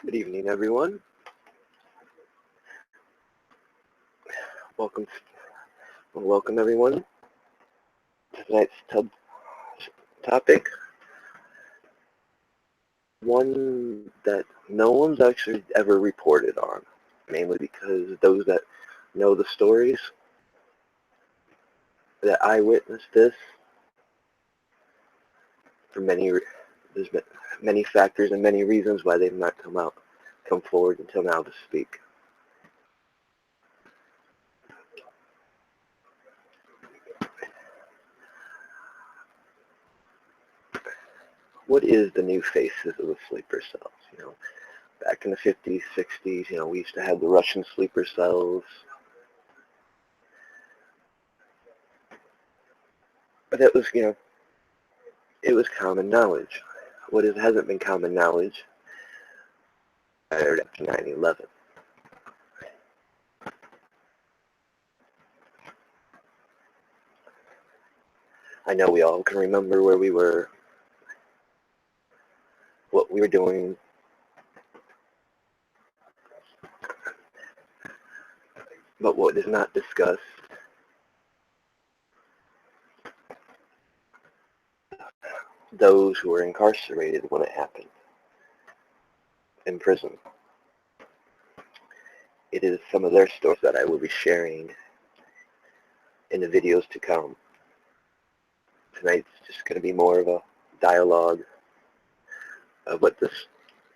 Good evening, everyone. Welcome, welcome everyone to tonight's topic. One that no one's actually ever reported on, mainly because those that know the stories that I witnessed this for there's been many factors and many reasons why they've not come forward until now to speak. What is the new faces of the sleeper cells? Back in the 50s, 60s, we used to have the Russian sleeper cells. But that was, it was common knowledge. What hasn't been common knowledge after 9/11. I know we all can remember where we were, what we were doing, but what is not discussed those who were incarcerated when it happened in prison. It is some of their stories that I will be sharing in the videos to come. Tonight's just going to be more of a dialogue of what the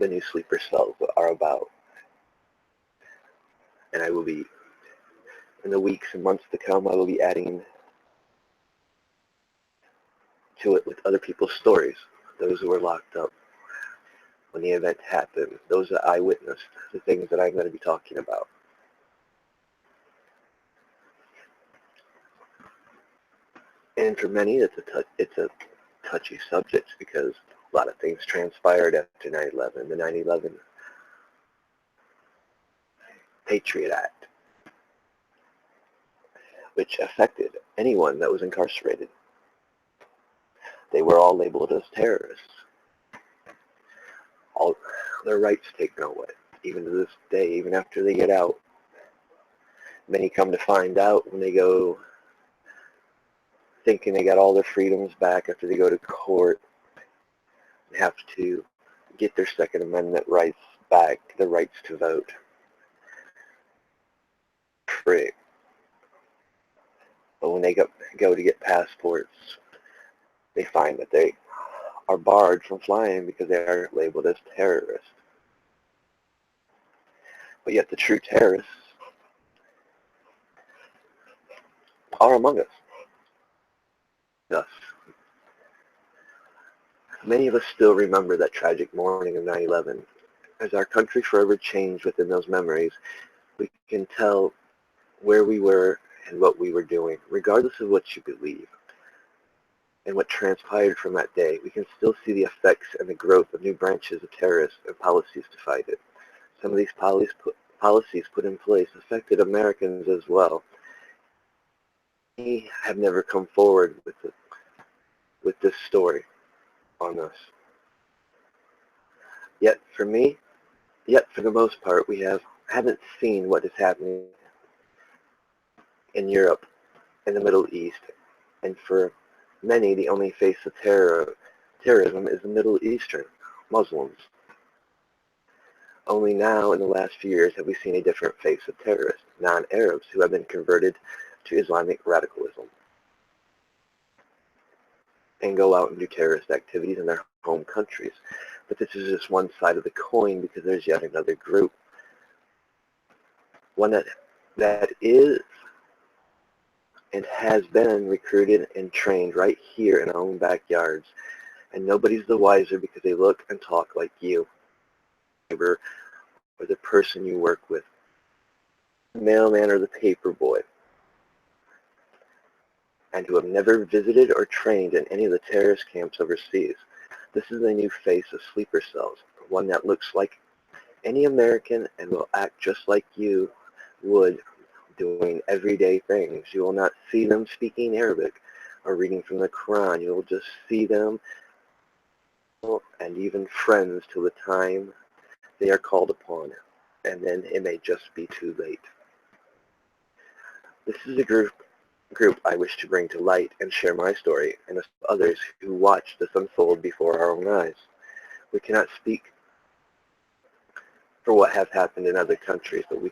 new sleeper cells are about. And I will be, in the weeks and months to come, I will be adding to it with other people's stories, those who were locked up when the event happened, those that I witnessed, the things that I'm going to be talking about. And for many, it's a touchy subject because a lot of things transpired after 9/11, the 9/11 Patriot Act, which affected anyone that was incarcerated. They were all labeled as terrorists. All their rights taken away, even to this day, even after they get out. Many come to find out when they go thinking they got all their freedoms back after they go to court and have to get their Second Amendment rights back, the rights to vote. Free. But when they go to get passports, they find that they are barred from flying because they are labeled as terrorists. But yet the true terrorists are among us. Many of us still remember that tragic morning of 9/11. As our country forever changed within those memories, we can tell where we were and what we were doing, regardless of what you believe. And what transpired from that day, we can still see the effects and the growth of new branches of terrorists and policies to fight it. Some of these policies put in place affected Americans as well. We have never come forward with this story on us. Yet for the most part, we haven't seen what is happening in Europe, in the Middle East, and for many, the only face of terrorism is the Middle Eastern Muslims. Only now, in the last few years, have we seen a different face of terrorists, non-Arabs who have been converted to Islamic radicalism and go out and do terrorist activities in their home countries. But this is just one side of the coin because there's yet another group. One that is and has been recruited and trained right here in our own backyards. And nobody's the wiser because they look and talk like you, or the person you work with, the mailman or the paper boy, and who have never visited or trained in any of the terrorist camps overseas. This is a new face of sleeper cells, one that looks like any American and will act just like you would, doing everyday things. You will not see them speaking Arabic or reading from the Quran. You will just see them and even friends till the time they are called upon, and then it may just be too late. This is a group I wish to bring to light and share my story and with others who watch this unfold before our own eyes. We cannot speak for what has happened in other countries, but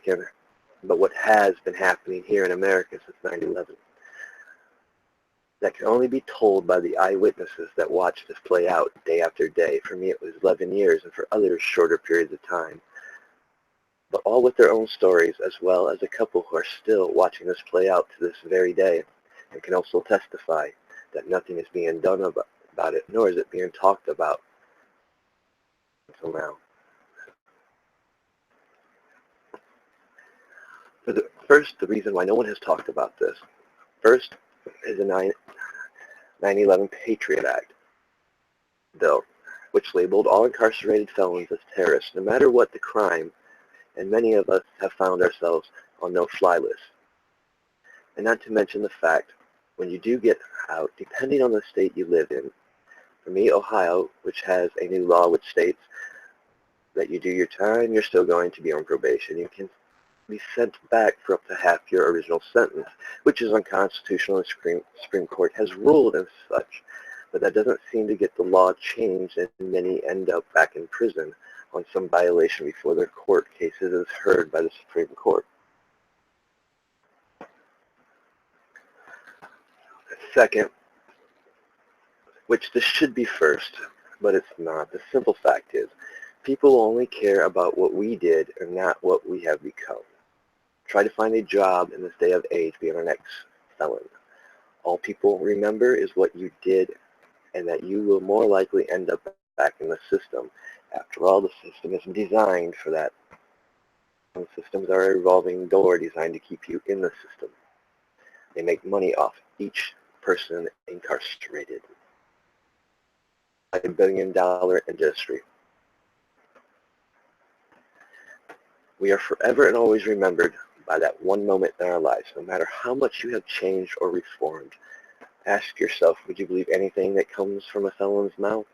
what has been happening here in America since 9/11. That can only be told by the eyewitnesses that watched this play out day after day. For me, it was 11 years, and for others, shorter periods of time. But all with their own stories, as well as a couple who are still watching this play out to this very day, and can also testify that nothing is being done about it, nor is it being talked about until now. The reason why no one has talked about this, first is the 9/11 Patriot Act bill, which labeled all incarcerated felons as terrorists, no matter what the crime, and many of us have found ourselves on no-fly lists. And not to mention the fact, when you do get out, depending on the state you live in, for me, Ohio, which has a new law which states that you do your time, you're still going to be on probation. You can be sent back for up to half your original sentence, which is unconstitutional, and the Supreme Court has ruled as such. But that doesn't seem to get the law changed, and many end up back in prison on some violation before their court cases is heard by the Supreme Court. Second, which this should be first, but it's not. The simple fact is, people only care about what we did and not what we have become. Try to find a job in this day of age being an ex-felon. All people remember is what you did, and that you will more likely end up back in the system. After all, the system isn't designed for that. Some systems are a revolving door designed to keep you in the system. They make money off each person incarcerated. Like a billion-dollar industry. We are forever and always remembered by that one moment in our lives. No matter how much you have changed or reformed, ask yourself, would you believe anything that comes from a felon's mouth?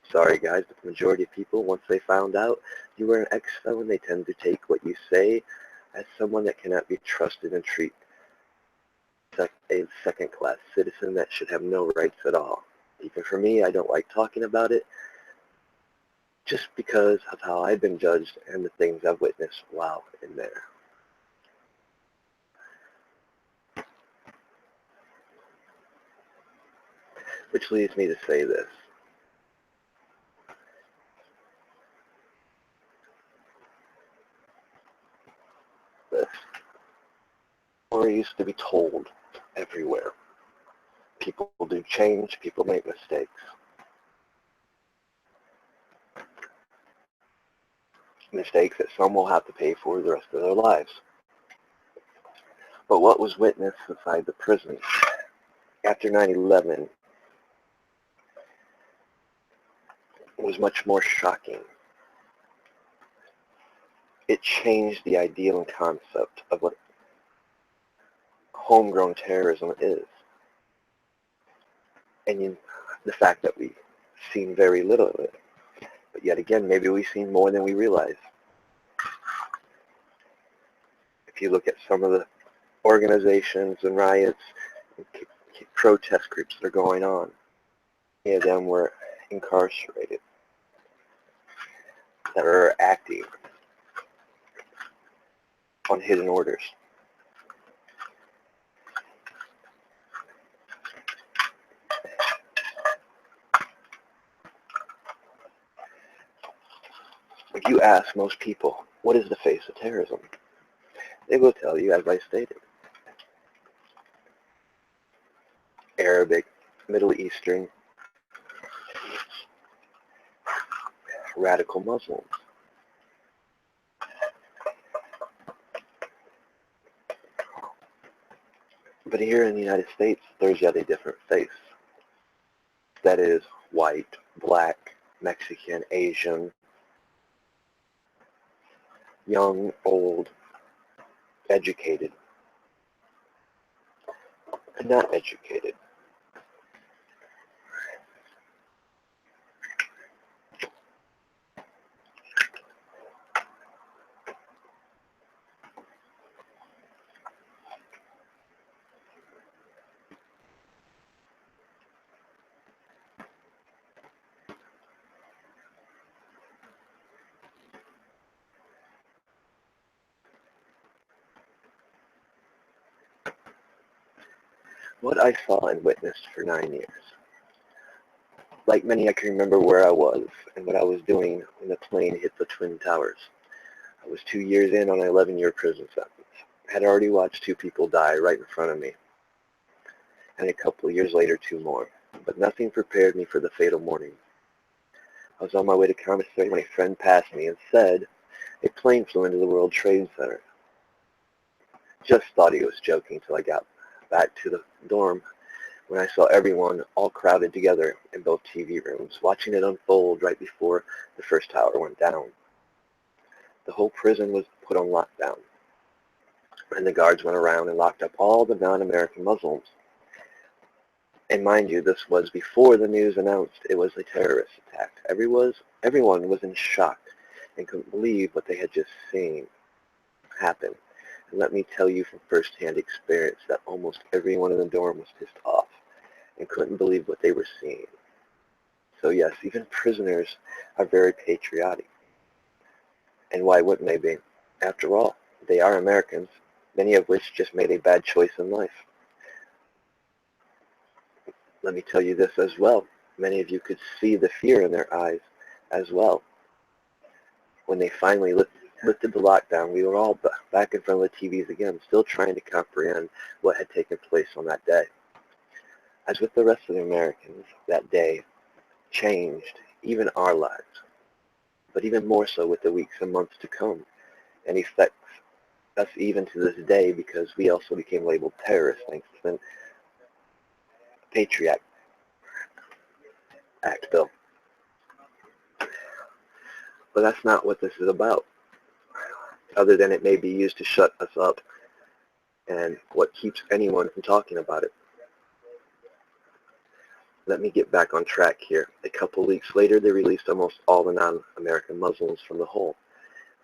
Sorry guys, but the majority of people, once they found out you were an ex-felon, they tend to take what you say as someone that cannot be trusted and treat a second-class citizen that should have no rights at all. Even for me, I don't like talking about it just because of how I've been judged and the things I've witnessed while in there. Which leads me to say this. This story used to be told everywhere. People do change, people make mistakes. Mistakes that some will have to pay for the rest of their lives. But what was witnessed inside the prison after 9/11 was much more shocking. It changed the ideal and concept of what homegrown terrorism is. And the fact that we've seen very little of it. But yet again, maybe we've seen more than we realize. If you look at some of the organizations and riots and protest groups that are going on, many of them were incarcerated, that are acting on hidden orders. If you ask most people, what is the face of terrorism? They will tell you, as I stated, Arabic, Middle Eastern, radical Muslims. But here in the United States, there's yet a different face. That is white, black, Mexican, Asian, young, old, educated, and not educated. what I saw and witnessed for 9 years. Like many, I can remember where I was and what I was doing when the plane hit the Twin Towers. I was 2 years in on an 11-year prison sentence. I had already watched two people die right in front of me, and a couple of years later, two more. But nothing prepared me for the fatal morning. I was on my way to commissary when a friend passed me and said a plane flew into the World Trade Center. Just thought he was joking till I got back to the dorm when I saw everyone all crowded together in both TV rooms, watching it unfold right before the first tower went down. The whole prison was put on lockdown, and the guards went around and locked up all the non-American Muslims. And mind you, this was before the news announced it was a terrorist attack. Everyone was in shock and couldn't believe what they had just seen happen. And let me tell you from first-hand experience that almost everyone in the dorm was pissed off and couldn't believe what they were seeing. So yes, even prisoners are very patriotic. And why wouldn't they be? After all, they are Americans, many of which just made a bad choice in life. Let me tell you this as well. Many of you could see the fear in their eyes as well. When they finally lifted the lockdown, we were all back in front of the TVs again, still trying to comprehend what had taken place on that day. As with the rest of the Americans, that day changed even our lives, but even more so with the weeks and months to come, and affects us even to this day because we also became labeled terrorists thanks to the Patriot Act bill. But that's not what this is about, other than it may be used to shut us up and what keeps anyone from talking about it. Let me get back on track here. A couple weeks later, they released almost all the non-American Muslims from the hole,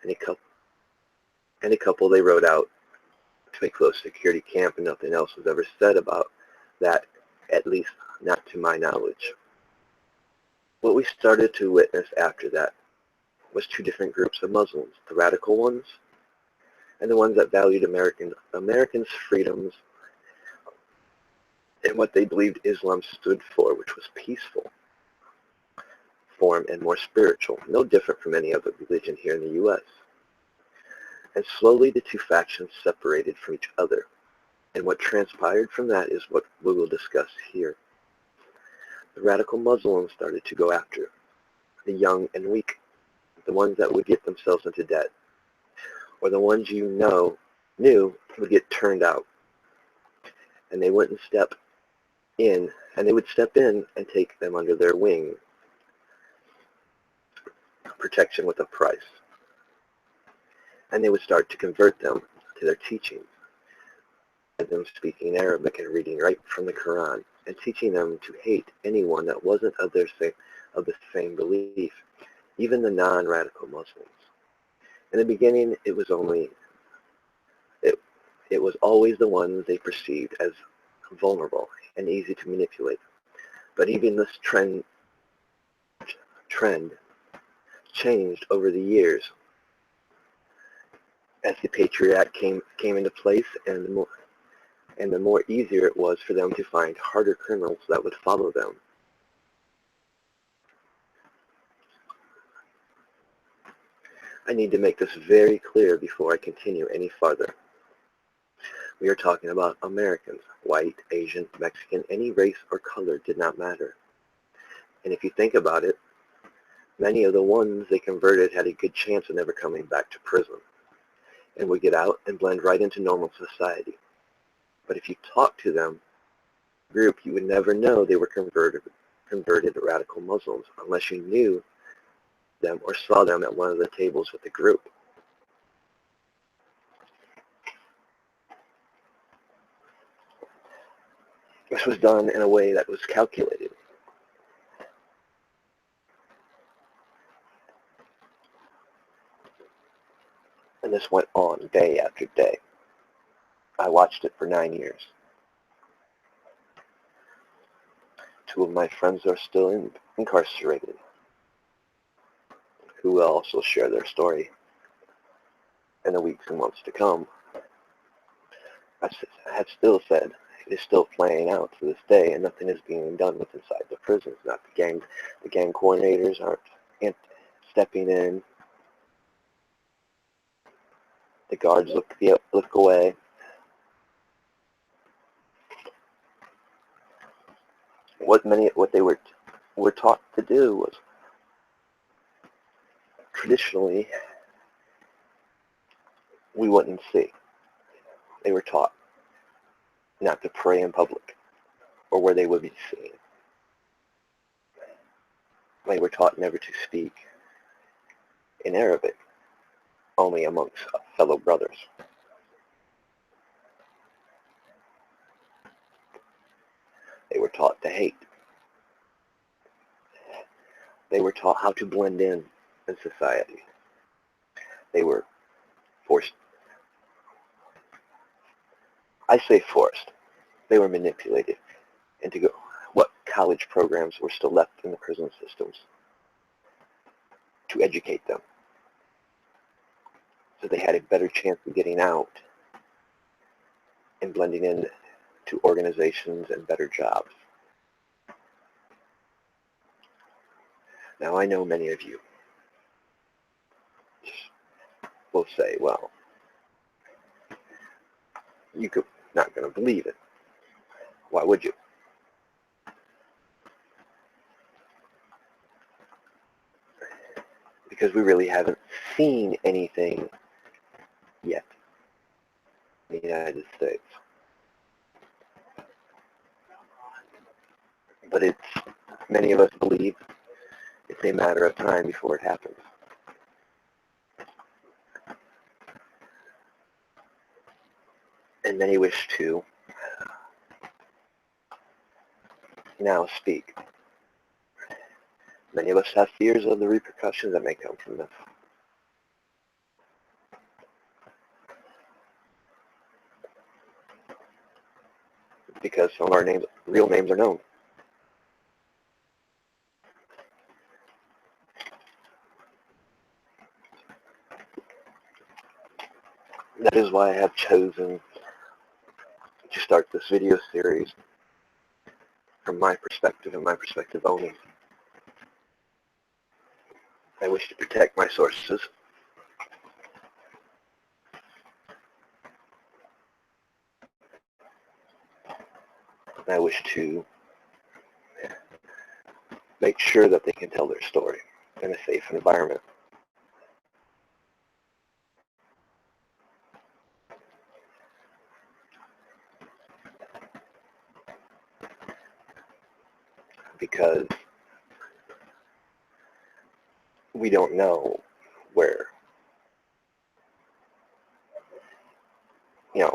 and a couple they rode out to a close security camp, and nothing else was ever said about that, at least not to my knowledge. What we started to witness after that was two different groups of Muslims, the radical ones and the ones that valued Americans' freedoms and what they believed Islam stood for, which was peaceful form and more spiritual, no different from any other religion here in the U.S. And slowly the two factions separated from each other. And what transpired from that is what we will discuss here. The radical Muslims started to go after the young and weak, the ones that would get themselves into debt, or the ones you knew would get turned out. And they wouldn't step in, and they would step in and take them under their wing. Protection with a price. And they would start to convert them to their teachings, them speaking Arabic and reading right from the Quran, and teaching them to hate anyone that wasn't of the same belief, even the non-radical Muslims. In the beginning, it was always the ones they perceived as vulnerable and easy to manipulate. But even this trend changed over the years as the Patriot Act came into place, and the more easier it was for them to find harder criminals that would follow them. I need to make this very clear before I continue any farther. We are talking about Americans, white, Asian, Mexican, any race or color did not matter. And if you think about it, many of the ones they converted had a good chance of never coming back to prison and would get out and blend right into normal society. But if you talk to them, group, you would never know they were converted radical Muslims unless you knew them or saw them at one of the tables with the group. This was done in a way that was calculated. And this went on day after day. I watched it for 9 years. Two of my friends are still incarcerated, who will also share their story in the weeks and months to come. I have still said, It is still playing out to this day, and nothing is being done with inside the prisons. Not the gang coordinators aren't stepping in. The guards look away. What they were taught to do was traditionally we wouldn't see. They were taught not to pray in public or where they would be seen. They were taught never to speak in Arabic, only amongst fellow brothers. They were taught to hate. They were taught how to blend in society. They were forced. I say forced. They were manipulated into what college programs were still left in the prison systems to educate them, so they had a better chance of getting out and blending in to organizations and better jobs. Now I know many of you will say, well, you're not going to believe it. Why would you? Because we really haven't seen anything yet in the United States. But many of us believe it's a matter of time before it happens. And many wish to now speak. Many of us have fears of the repercussions that may come from this. Because some of our real names are known. That is why I have chosen to start this video series from my perspective and my perspective only. I wish to protect my sources. I wish to make sure that they can tell their story in a safe environment. Because we don't know where,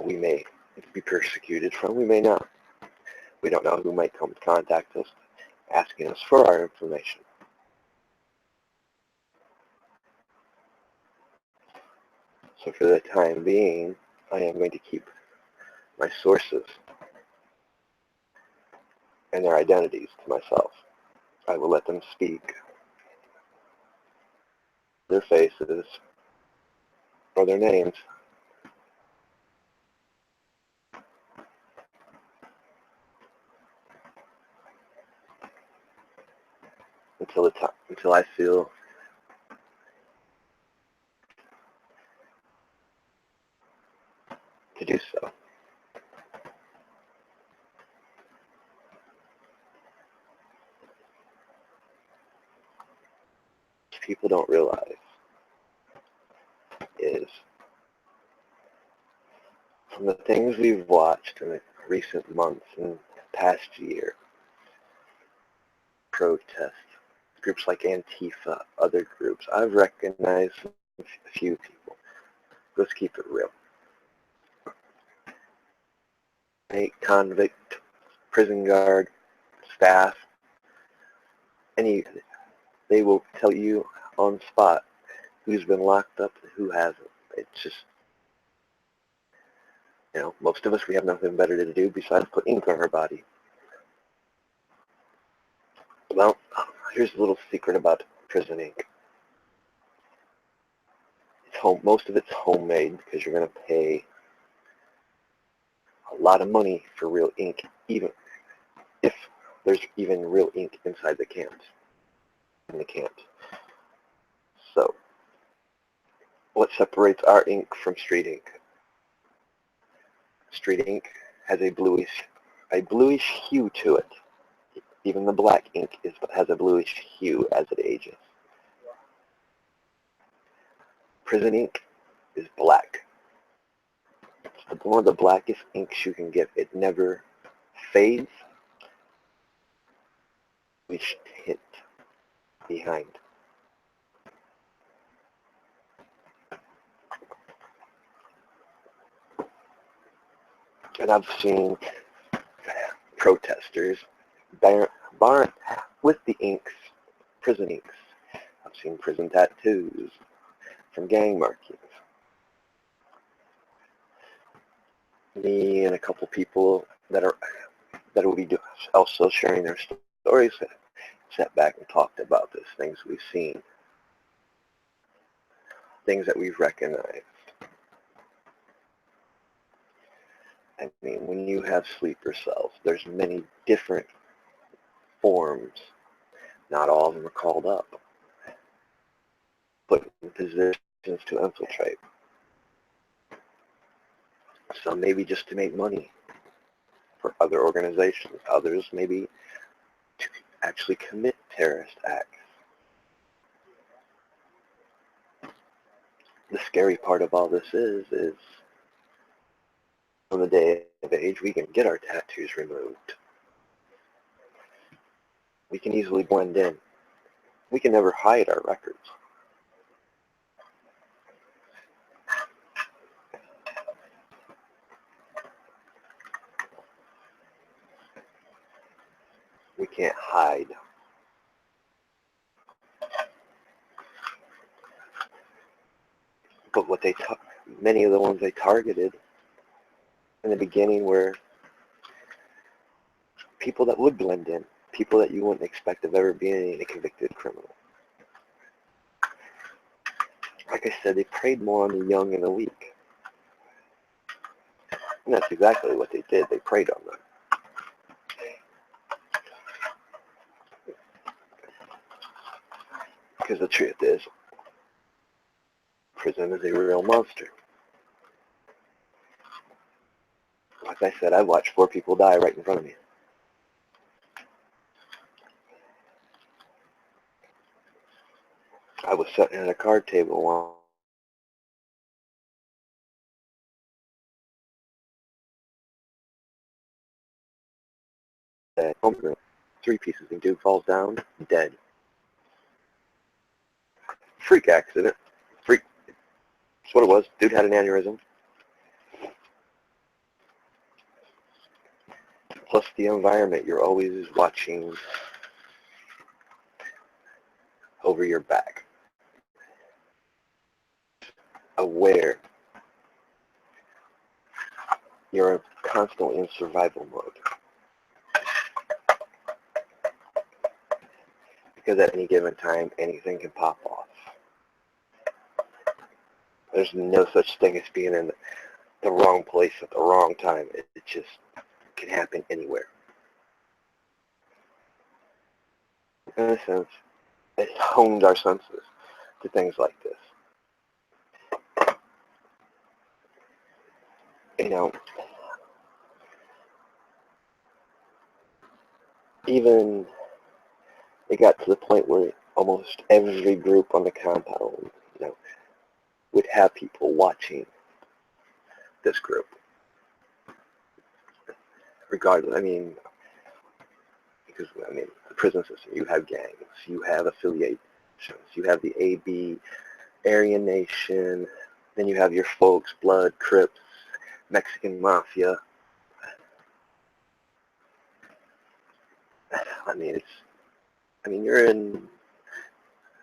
we may be persecuted from, we may not. We don't know who might come to contact us asking us for our information. So for the time being, I am going to keep my sources and their identities to myself. I will let them speak their faces or their names until I feel to do so. What people don't realize is from the things we've watched in the recent months and past year, protests, groups like Antifa, other groups, I've recognized a few people. Let's keep it real. A convict, prison guard, staff, they will tell you on spot who's been locked up and who hasn't. It's just, most of us, we have nothing better to do besides put ink on our body. Well, here's a little secret about prison ink. Most of it's homemade because you're going to pay a lot of money for real ink, even if there's even real ink inside the cans. In the cans. So, what separates our ink from street ink? Street ink has a bluish hue to it. Even the black ink has a bluish hue as it ages. Prison ink is black. It's one of the blackest inks you can get. It never fades. Which tint behind. And I've seen protesters with the inks, prison inks. I've seen prison tattoos from gang markings. Me and a couple people that will be also sharing their stories sat back and talked about this, things we've seen, things that we've recognized. I mean, when you have sleeper cells, there's many different forms. Not all of them are called up, put in positions to infiltrate. Some maybe just to make money for other organizations. Others maybe to actually commit terrorist acts. The scary part of all this is on the day of age, we can get our tattoos removed. We can easily blend in. We can never hide our records. We can't hide. But what many of the ones they targeted in the beginning were people that would blend in, people that you wouldn't expect of ever being a convicted criminal. Like I said, they preyed more on the young and the weak. And that's exactly what they did. They preyed on them. Because the truth is, prison is a real monster. Like I said, I watched 4 people die right in front of me. I was sitting at a card table one day. 3 pieces, and dude falls down, dead. Freak accident. Freak. That's what it was. Dude had an aneurysm. Plus the environment. You're always watching over your back. Aware. You're constantly in survival mode. Because at any given time, anything can pop off. There's no such thing as being in the wrong place at the wrong time. It just can happen anywhere. In a sense, it honed our senses to things like this. You know, even it got to the point where almost every group on the compound, would have people watching this group. Regardless, because the prison system, you have gangs, you have affiliations, you have the AB, Aryan Nation, then you have your folks, Blood, Crips, Mexican Mafia. You're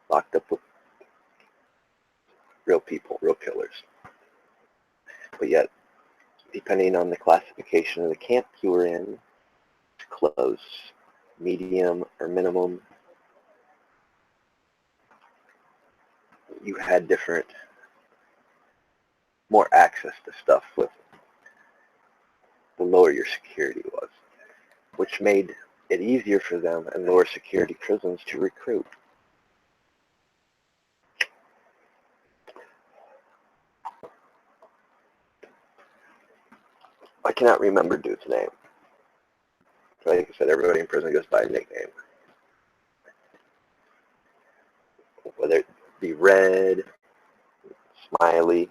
locked up with real people, real killers. But yet, depending on the classification of the camp you were in, close, medium, or minimum, you had more access to stuff with the lower your security was, which made it easier for them in lower security prisons to recruit. I cannot remember dude's name. Like I said, everybody in prison goes by a nickname. Whether it be Red, Smiley.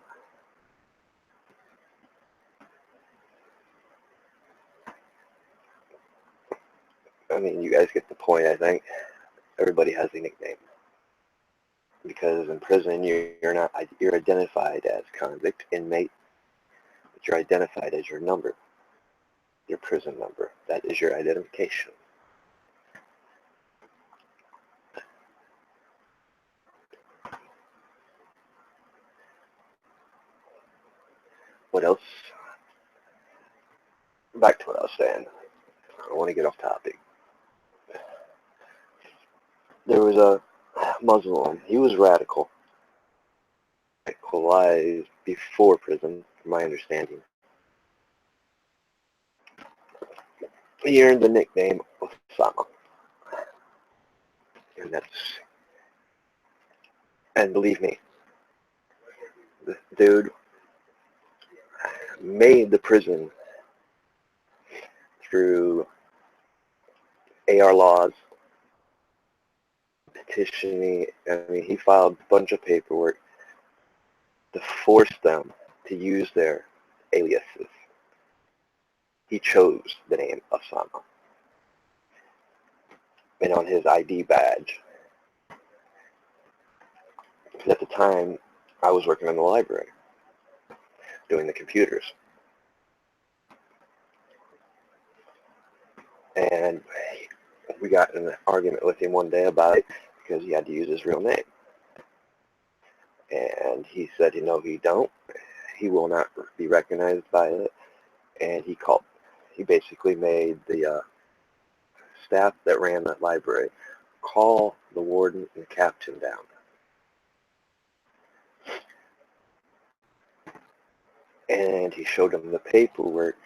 I mean, you guys get the point, I think. Everybody has a nickname. Because in prison, you're identified as convict, inmate, but you're identified as your number, your prison number. That is your identification. What else? Back to what I was saying. I don't want to get off topic. There was a Muslim. He was radicalized before prison, from my understanding. He earned the nickname Osama. And believe me, this dude made the prison through AR laws, petitioning. I mean, he filed a bunch of paperwork to force them to use their aliases. He chose the name Osama. And on his ID badge, because at the time I was working in the library doing the computers. And we got in an argument with him one day about it because he had to use his real name. And he said, you know, he will not be recognized by it. And he basically made the staff that ran that library call the warden and the captain down. And he showed them the paperwork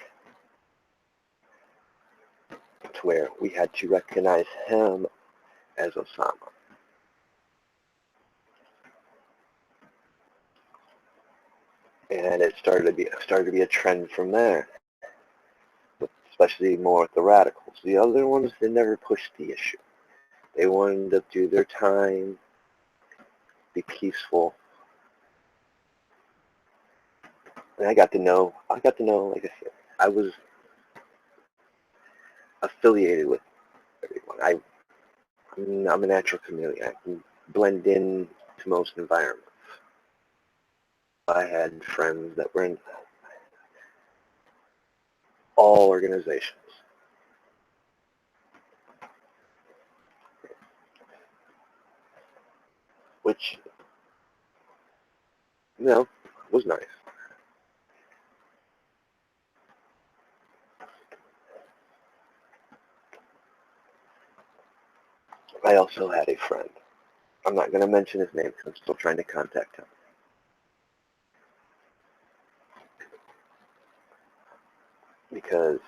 to where we had to recognize him as Osama. And it started to be a trend from there, especially more with the radicals. The other ones, they never pushed the issue. They wanted to do their time, be peaceful. And I got to know, like I said, I was affiliated with everyone. I'm a natural chameleon. I can blend in to most environments. I had friends that were in all organizations. Which, was nice. I also had a friend. I'm not going to mention his name because I'm still trying to contact him. Because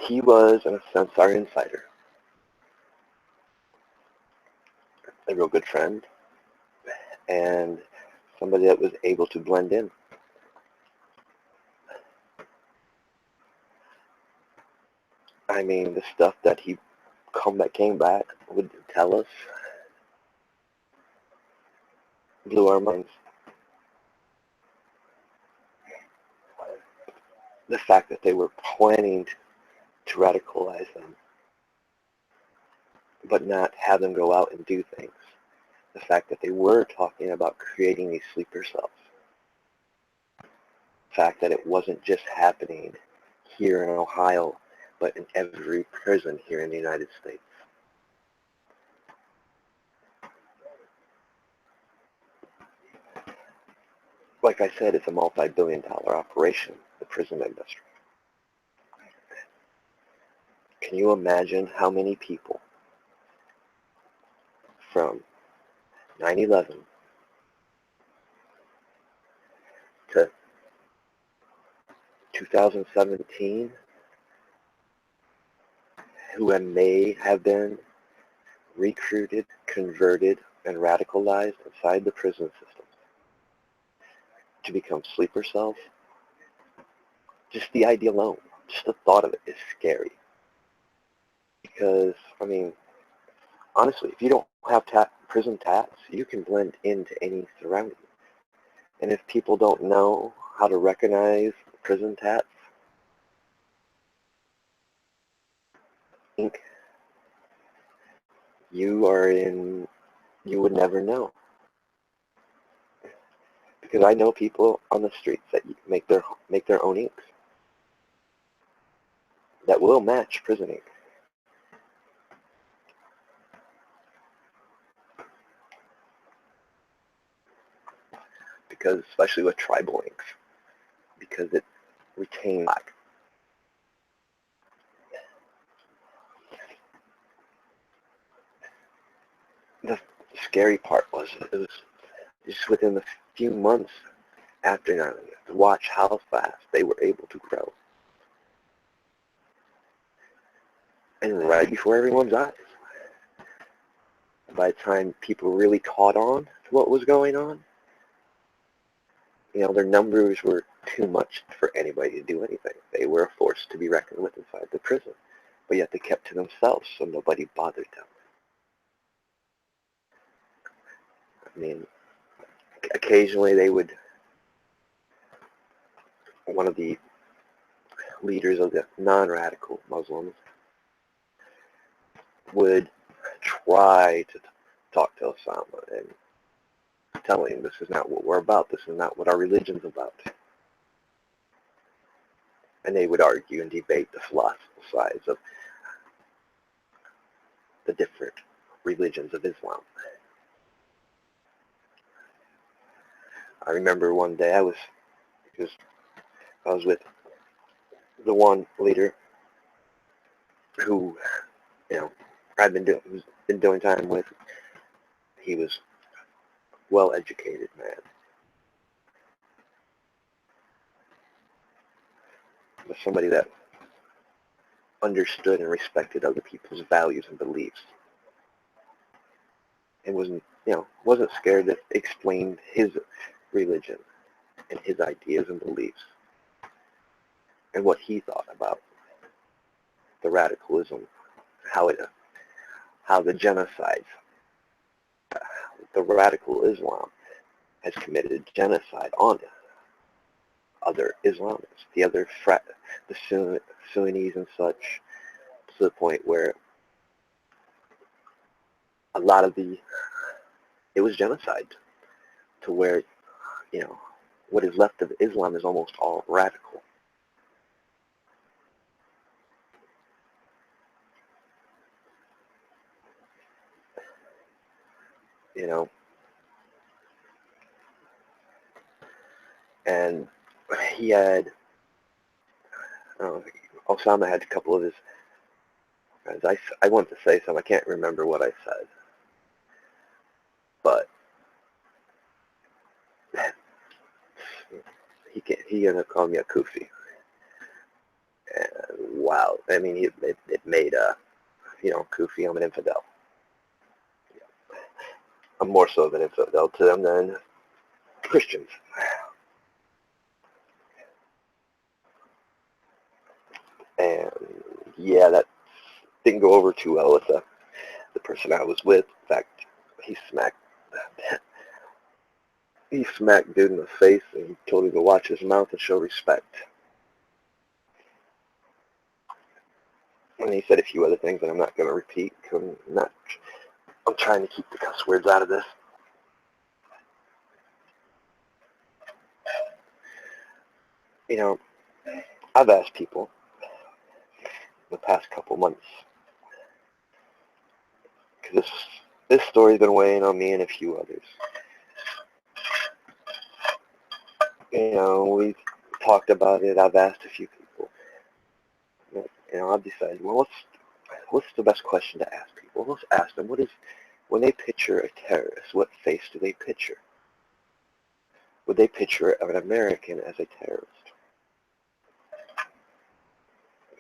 he was, in a sense, our insider. A real good friend. And somebody that was able to blend in. I mean, the stuff that he came back would tell us blew our minds. The fact that they were planning to radicalize them, but not have them go out and do things. The fact that they were talking about creating these sleeper cells. The fact that it wasn't just happening here in Ohio, but in every prison here in the United States. Like I said, it's a multi-billion-dollar operation, the prison industry. Can you imagine how many people from 9/11 to 2017 who may have been recruited, converted, and radicalized inside the prison system to become sleeper cells. Just the idea alone, just the thought of it is scary. Because, I mean, honestly, if you don't have prison tats, you can blend into any surrounding. And if people don't know how to recognize prison tats, you would never know. Because I know people on the streets that make their own inks that will match prison ink. Because especially with tribal inks, because it retains black. The scary part was it was just within a few months after 9/11 to watch how fast they were able to grow. And right before everyone's eyes. By the time people really caught on to what was going on, their numbers were too much for anybody to do anything. They were a force to be reckoned with inside the prison, but yet they kept to themselves, so nobody bothered them. I mean, occasionally one of the leaders of the non-radical Muslims would try to talk to Osama and tell him this is not what we're about, this is not what our religion's about. And they would argue and debate the philosophical sides of the different religions of Islam. I remember one day I was with the one leader who, I'd been doing time with. He was well-educated man, but somebody that understood and respected other people's values and beliefs, and wasn't scared to explain his religion and his ideas and beliefs and what he thought about the radicalism, how the genocides, the radical Islam has committed genocide on other Islamists, the Sunnis and such, to the point where a lot of it was genocide, to where, what is left of Islam is almost all radical. And he had, Osama had a couple of his friends. I want to say something, I can't remember what I said, but he ended up calling me a Kufi. And wow, I mean, it made Kufi, I'm an infidel. I'm more so of an infidel to them than Christians. And yeah, that didn't go over too well with the person I was with. In fact, he smacked dude in the face and told him to watch his mouth and show respect. And he said a few other things that I'm not going to repeat because I'm trying to keep the cuss words out of this. I've asked people the past couple months, because this story's been weighing on me and a few others. We've talked about it. I've asked a few people. I've decided, well, what's the best question to ask people? Let's ask them, when they picture a terrorist, what face do they picture? Would they picture an American as a terrorist?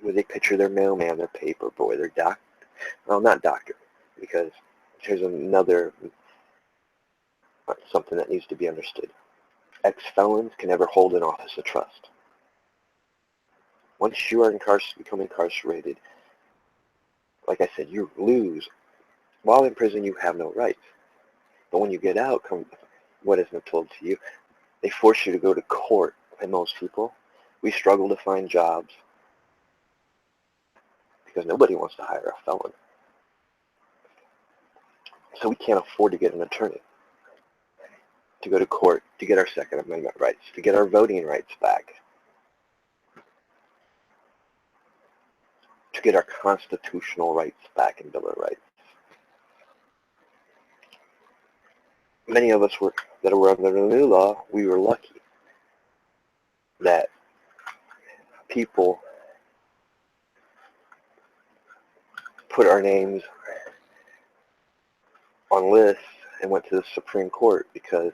where they picture their mailman, their paper boy, their well, not doctor, because here's another something that needs to be understood. Ex-felons can never hold an office of trust. Once you are become incarcerated, like I said, you lose. While in prison, you have no rights. But when you get out, what has been told to you, they force you to go to court. And most people, we struggle to find jobs because nobody wants to hire a felon. So we can't afford to get an attorney, to go to court, to get our Second Amendment rights, to get our voting rights back, to get our constitutional rights back in Bill of Rights. Many of us that were under the new law, we were lucky that people put our names on lists and went to the Supreme Court, because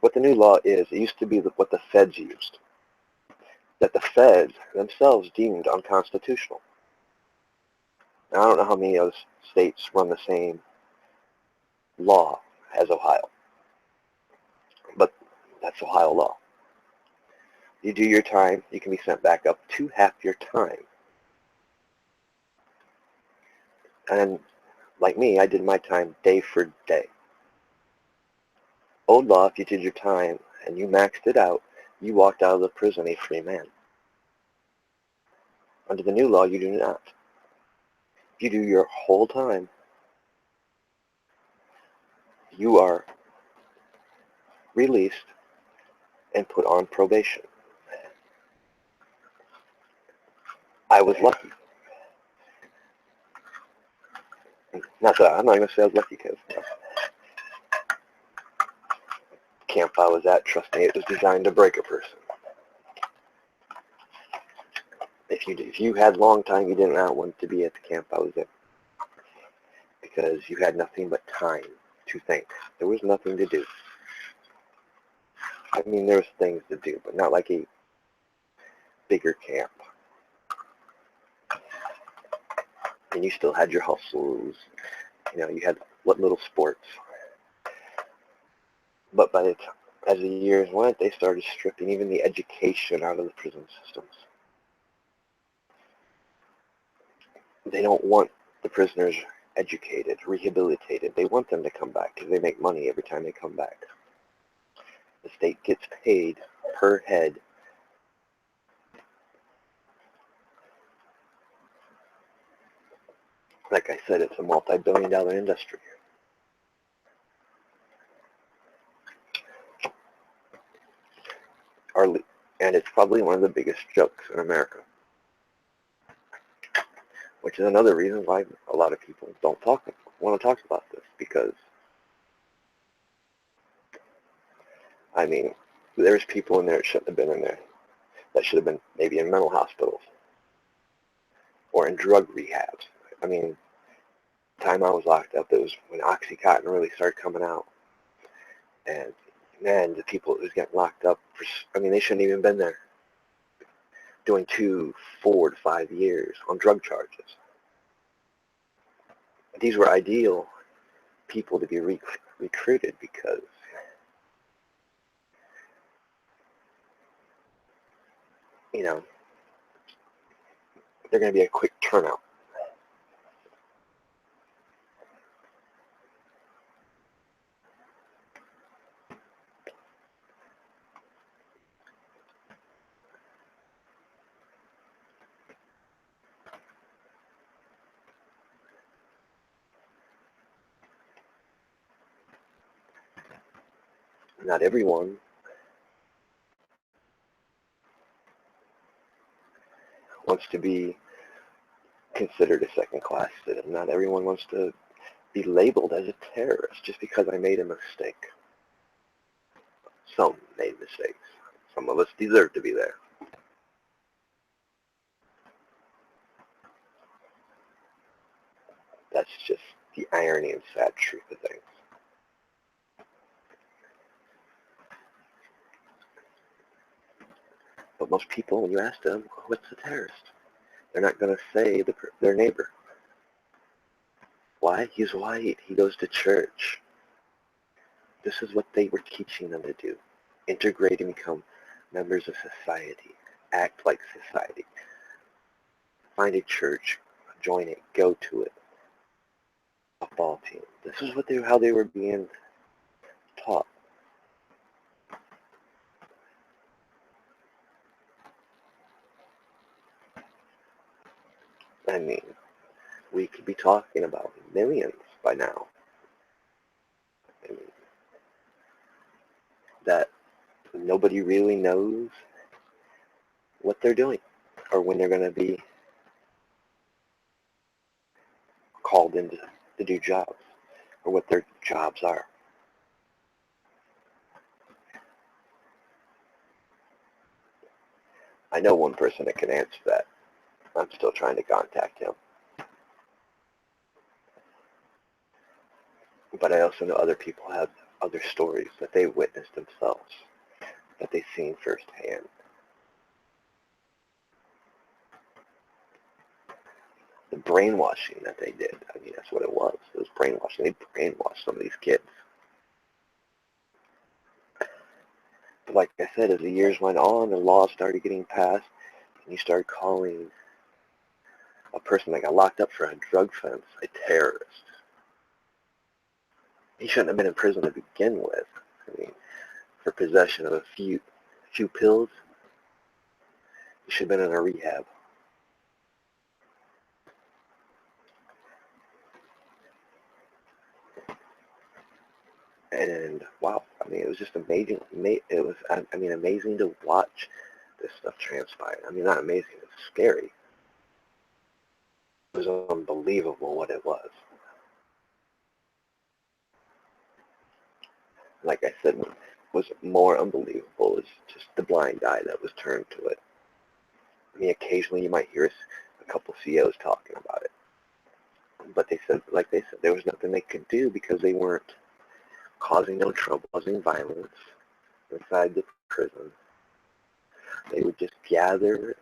what the new law is, it used to be what the feds used, that the feds themselves deemed unconstitutional. Now, I don't know how many other states run the same law as Ohio, but that's Ohio law. You do your time, you can be sent back up to half your time. And like me, I did my time day for day. Old law, if you did your time and you maxed it out, you walked out of the prison a free man. Under the new law, you do not. If you do your whole time, you are released and put on probation. I was lucky. Not that I'm not going to say I was lucky, because camp I was at, trust me, it was designed to break a person. If you had long time, you did not want to be at the camp I was in, because you had nothing but time to think. There was nothing to do. I mean, there was things to do, but not like a bigger camp. And you still had your hustles. You had little sports. But by the time, as the years went, they started stripping even the education out of the prison systems. They don't want the prisoners educated, rehabilitated. They want them to come back because they make money every time they come back. The state gets paid per head. Like I said, it's a multi-billion-dollar industry. And it's probably one of the biggest jokes in America, which is another reason why a lot of people don't want to talk about this, because, I mean, there's people in there that shouldn't have been in there, that should have been maybe in mental hospitals or in drug rehabs. I mean, the time I was locked up, it was when Oxycontin really started coming out. And man, the people who was getting locked up, they shouldn't even been there, doing 2, 4 to 5 years on drug charges. These were ideal people to be recruited, because they're going to be a quick turnout. Not everyone wants to be considered a second-class citizen. Not everyone wants to be labeled as a terrorist just because I made a mistake. Some made mistakes. Some of us deserve to be there. That's just the irony and sad truth of things. But most people, when you ask them, what's a terrorist? They're not going to say their neighbor. Why? He's white. He goes to church. This is what they were teaching them to do. Integrate and become members of society. Act like society. Find a church. Join it. Go to it. A ball team. This is how they were being taught. I mean, we could be talking about millions by now. I mean, that nobody really knows what they're doing or when they're going to be called in to do jobs or what their jobs are. I know one person that can answer that. I'm still trying to contact him. But I also know other people have other stories that they witnessed themselves, that they've seen firsthand. The brainwashing that they did, I mean, that's what it was. It was brainwashing. They brainwashed some of these kids. But like I said, as the years went on, the laws started getting passed, and you started calling a person that got locked up for a drug offense a terrorist. He shouldn't have been in prison to begin with. I mean, for possession of a few pills, he should have been in a rehab. And wow, I mean, it was just amazing. It was, I mean, amazing to watch this stuff transpire. I mean, not amazing, it was scary. It was unbelievable what it was. Like I said, what was more unbelievable is just the blind eye that was turned to it. I mean, occasionally you might hear a couple CEOs talking about it. But they said, there was nothing they could do because they weren't causing no trouble, causing violence inside the prison. They would just gather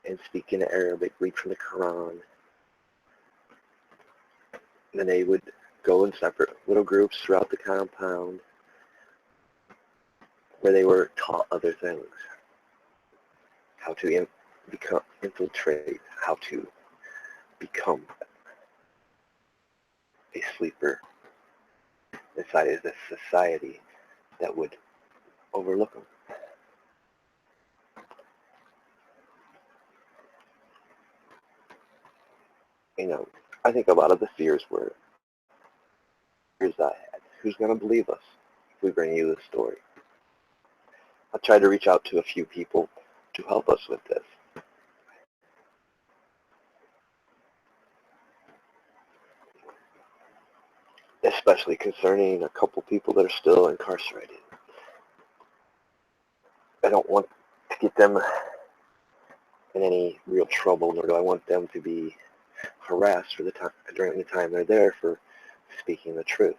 and speak in Arabic, read from the Quran. And then they would go in separate little groups throughout the compound where they were taught other things. How to infiltrate, how to become a sleeper inside of this society that would overlook them. You know, I think a lot of the fears were fears I had. Who's going to believe us if we bring you this story? I tried to reach out to a few people to help us with this. Especially concerning a couple people that are still incarcerated. I don't want to get them in any real trouble, nor do I want them to be harassed for during the time they're there for speaking the truth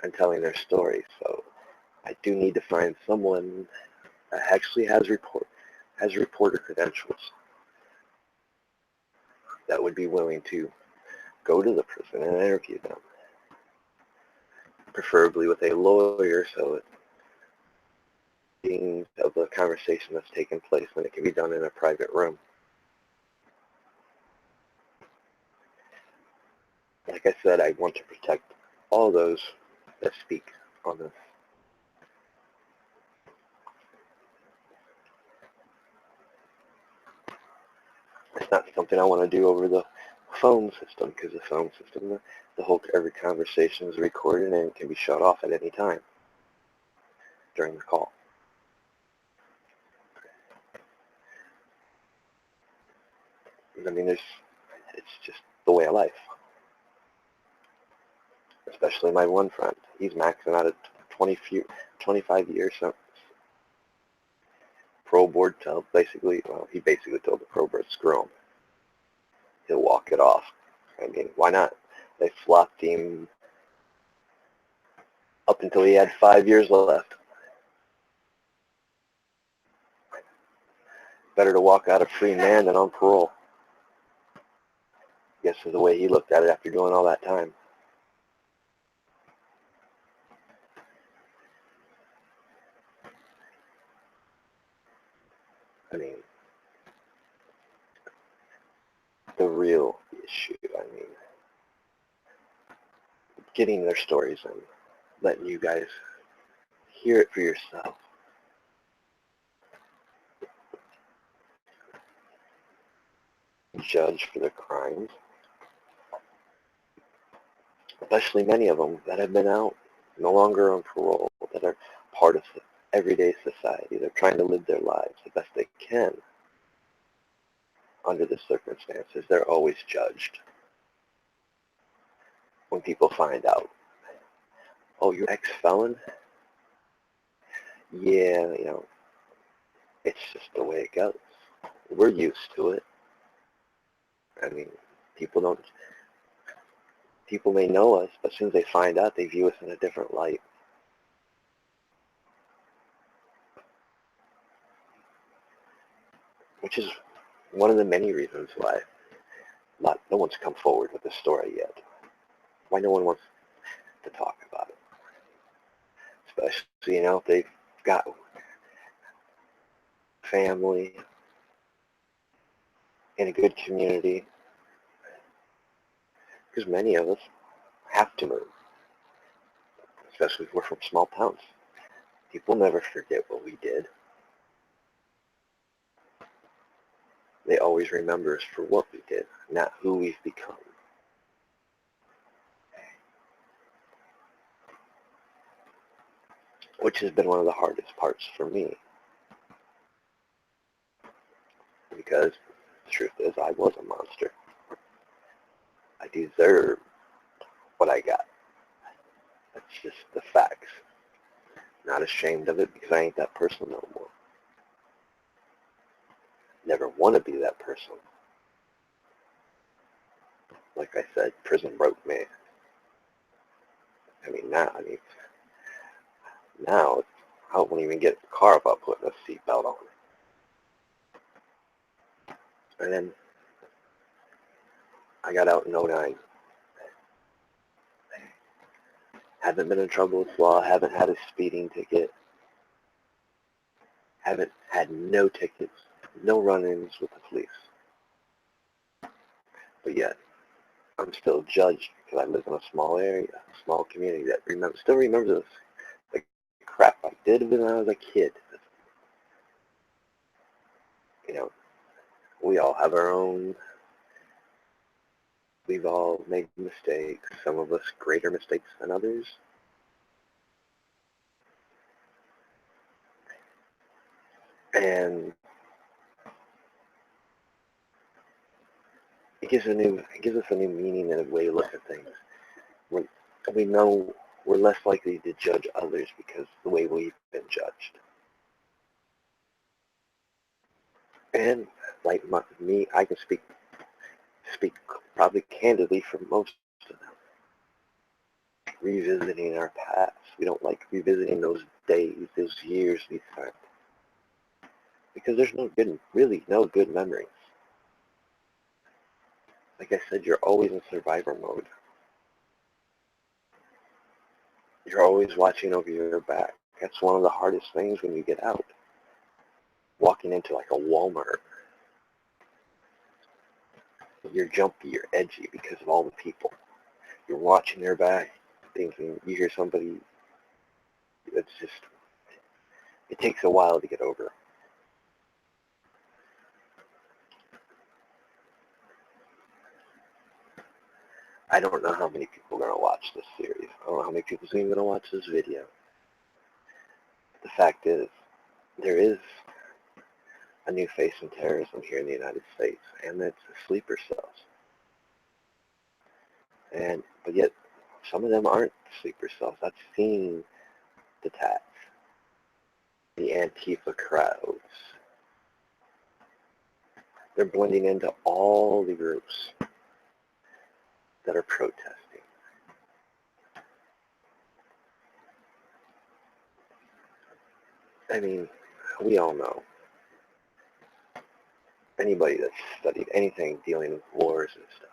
and telling their story. So I do need to find someone that actually has reporter credentials that would be willing to go to the prison and interview them, preferably with a lawyer, so it being of the conversation that's taken place, and it can be done in a private room. Like I said, I want to protect all those that speak on this. It's not something I want to do over the phone system, because the phone system, every conversation is recorded and can be shut off at any time during the call. I mean, it's just the way of life. Especially my one friend. He's maxing out at 25 years sentence. Pro board he basically told the pro board, screw him. He'll walk it off. I mean, why not? They flopped him up until he had 5 years left. Better to walk out a free man than on parole. I guess is the way he looked at it after doing all that time. I mean, the real issue, getting their stories and letting you guys hear it for yourself. Judged for their crimes, especially many of them that have been out, no longer on parole, that are part of everyday society. They're trying to live their lives the best they can under the circumstances. They're always judged. When people find out, oh, you're ex-felon? Yeah, it's just the way it goes. We're used to it. I mean, people may know us, but as soon as they find out, they view us in a different light. Which is one of the many reasons why no one's come forward with a story yet. Why no one wants to talk about it. Especially, if they've got family in a good community. Because many of us have to move, especially if we're from small towns. People never forget what we did. They always remember us for what we did, not who we've become. Which has been one of the hardest parts for me. Because the truth is, I was a monster. I deserve what I got. That's just the facts. Not ashamed of it because I ain't that person no more. Never want to be that person. Like I said, prison broke me. Now I won't even get in the car without putting a seatbelt on. And then I got out in '09. Haven't been in trouble with law, haven't had a speeding ticket, haven't had no tickets, no run-ins with the police. But yet, I'm still judged because I live in a small area, a small community that still remembers the crap I did when I was a kid. We all have our own. We've all made mistakes, some of us greater mistakes than others. And it gives us a new meaning and a way to look at things. We know we're less likely to judge others because of the way we've been judged. And like me, I can speak probably candidly for most of them. Revisiting our past. We don't like revisiting those days, those years we spent. Because there's really no good memories. Like I said, you're always in survivor mode. You're always watching over your back. That's one of the hardest things when you get out. Walking into like a Walmart. You're jumpy, you're edgy because of all the people. You're watching their back, thinking you hear somebody. It takes a while to get over. I don't know how many people are going to watch this series. I don't know how many people are even going to watch this video. But the fact is, there is a new face in terrorism here in the United States, and that's the sleeper cells. But yet, some of them aren't sleeper cells. I've seen the tats, the Antifa crowds. They're blending into all the groups that are protesting. I mean, we all know anybody that's studied anything dealing with wars and stuff,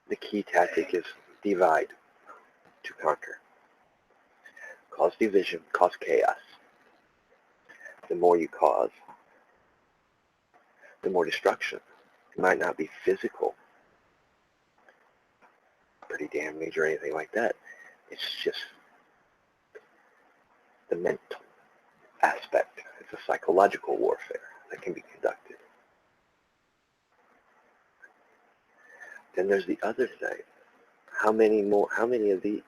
the key tactic is divide to conquer. Cause division, cause chaos. The more you cause, the more destruction. It might not be physical, pretty damage or anything like that. It's just the mental aspect. It's a psychological warfare that can be conducted. Then there's the other thing. How many of these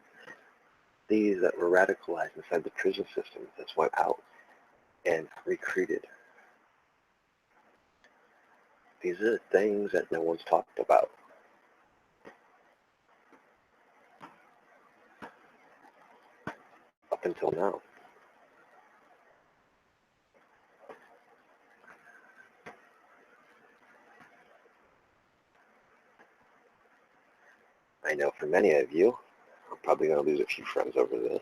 that were radicalized inside the prison system that's went out and recruited? These are the things that no one's talked about. Up until now. I know for many of you, I'm probably going to lose a few friends over this.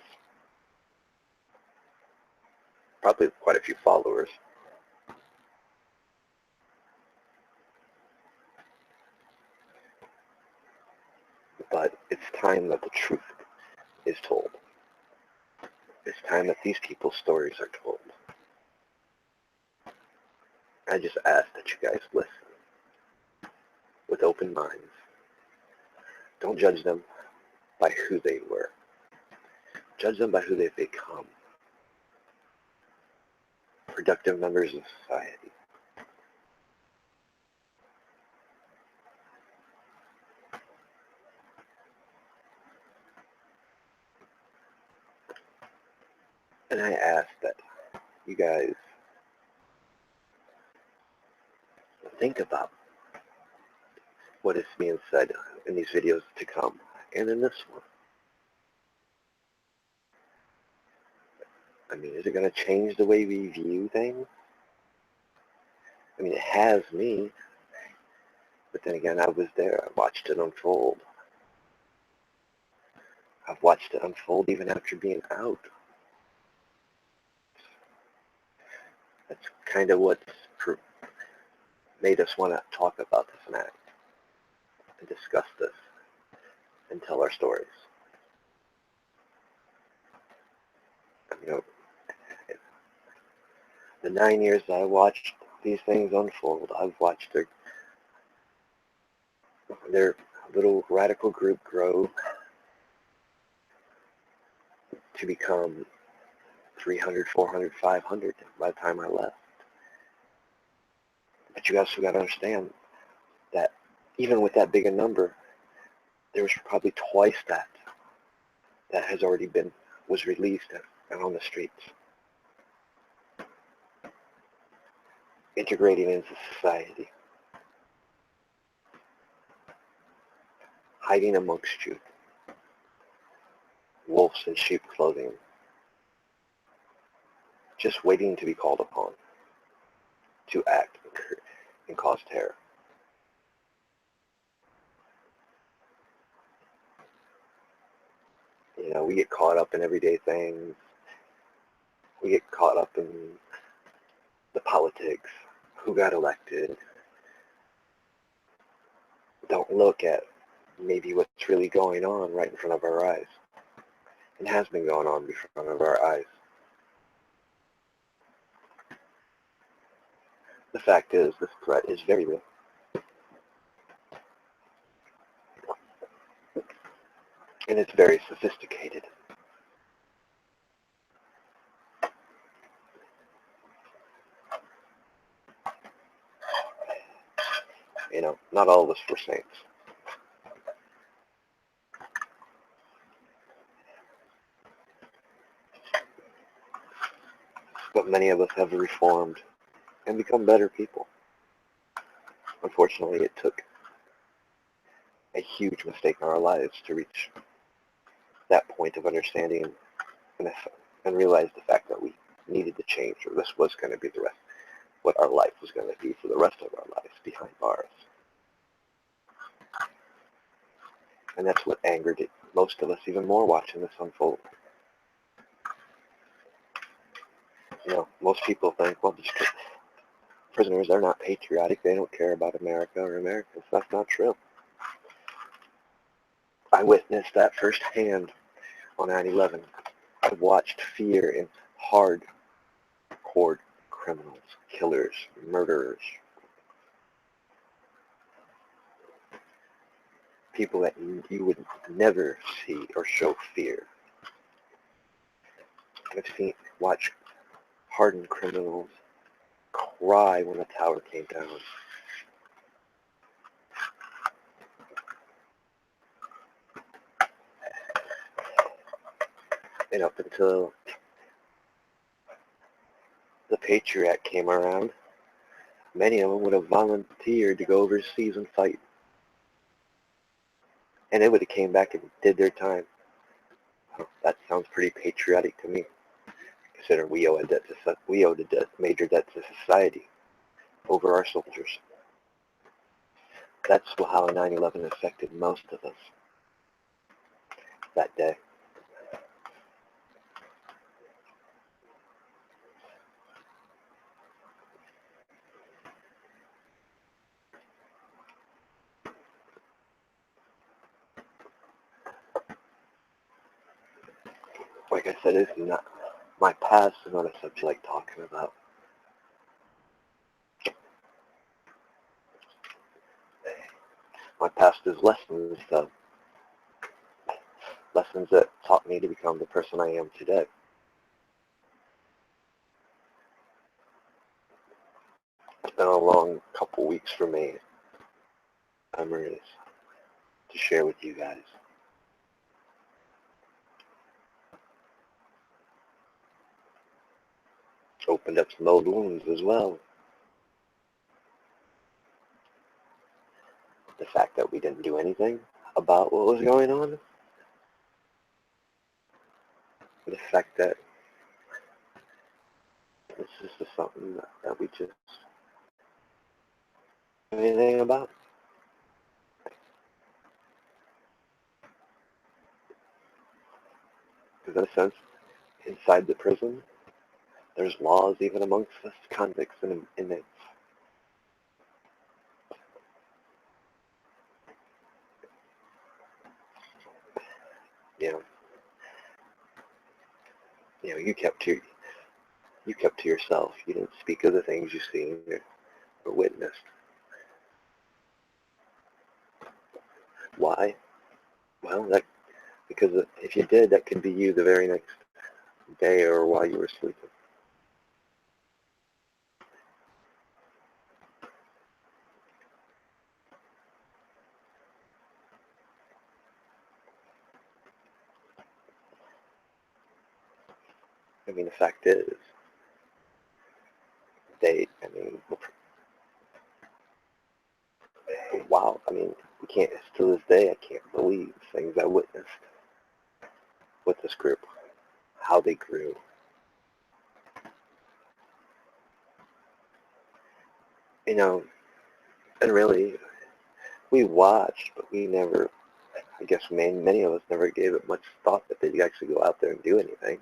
Probably quite a few followers. But it's time that the truth is told. It's time that these people's stories are told. I just ask that you guys listen with open minds. Don't judge them by who they were. Judge them by who they've become. Productive members of society. And I ask that you guys think about what is being said in these videos to come and in this one. I mean, is it going to change the way we view things? I mean, it has me. But then again, I was there. I watched it unfold. I've watched it unfold even after being out. That's kind of what's made us want to talk about this and act and discuss this and tell our stories. You know, the 9 years that I watched these things unfold, I've watched their little radical group grow to become 300, 400, 500 by the time I left. But you also got to understand that even with that big a number, there was probably twice that has already was released and on the streets, integrating into society, hiding amongst you, wolves in sheep clothing, just waiting to be called upon to act and cause terror. You know, we get caught up in everyday things. We get caught up in the politics, who got elected. Don't look at maybe what's really going on right in front of our eyes. It has been going on in front of our eyes. The fact is, this threat is very real. And it's very sophisticated. You know, not all of us were saints. But many of us have reformed and become better people. Unfortunately, it took a huge mistake in our lives to reach that point of understanding and realize the fact that we needed to change, or this was going to be what our life was going to be for the rest of our lives behind bars. And that's what angered most of us even more watching this unfold. You know, most people think, well, prisoners are not patriotic. They don't care about America or Americans. That's not true. I witnessed that firsthand on 9/11. I watched fear in hardcore criminals, killers, murderers, people that you would never see or show fear. I've watched hardened criminals cry when the tower came down. And up until the Patriot Act came around, many of them would have volunteered to go overseas and fight. And they would have came back and did their time. Well, that sounds pretty patriotic to me, considering we owed a major debt to society over our soldiers. That's how 9/11 affected most of us that day. Like I said, my past is not a subject I like talking about. My past is lessons, though. Lessons that taught me to become the person I am today. It's been a long couple weeks for me. Memories to share with you guys. Opened up some old wounds as well. The fact that we didn't do anything about what was going on. The fact that this is just something that we just do anything about. Because in a sense, inside the prison, there's laws even amongst us convicts and inmates. You kept to yourself. You didn't speak of the things you've seen or witnessed. Why? Well, because if you did, that could be you the very next day or while you were sleeping. I mean, the fact is, wow, we can't, to this day, I can't believe things I witnessed with this group, how they grew. And really, we watched, but we never, I guess many of us never gave it much thought that they'd actually go out there and do anything.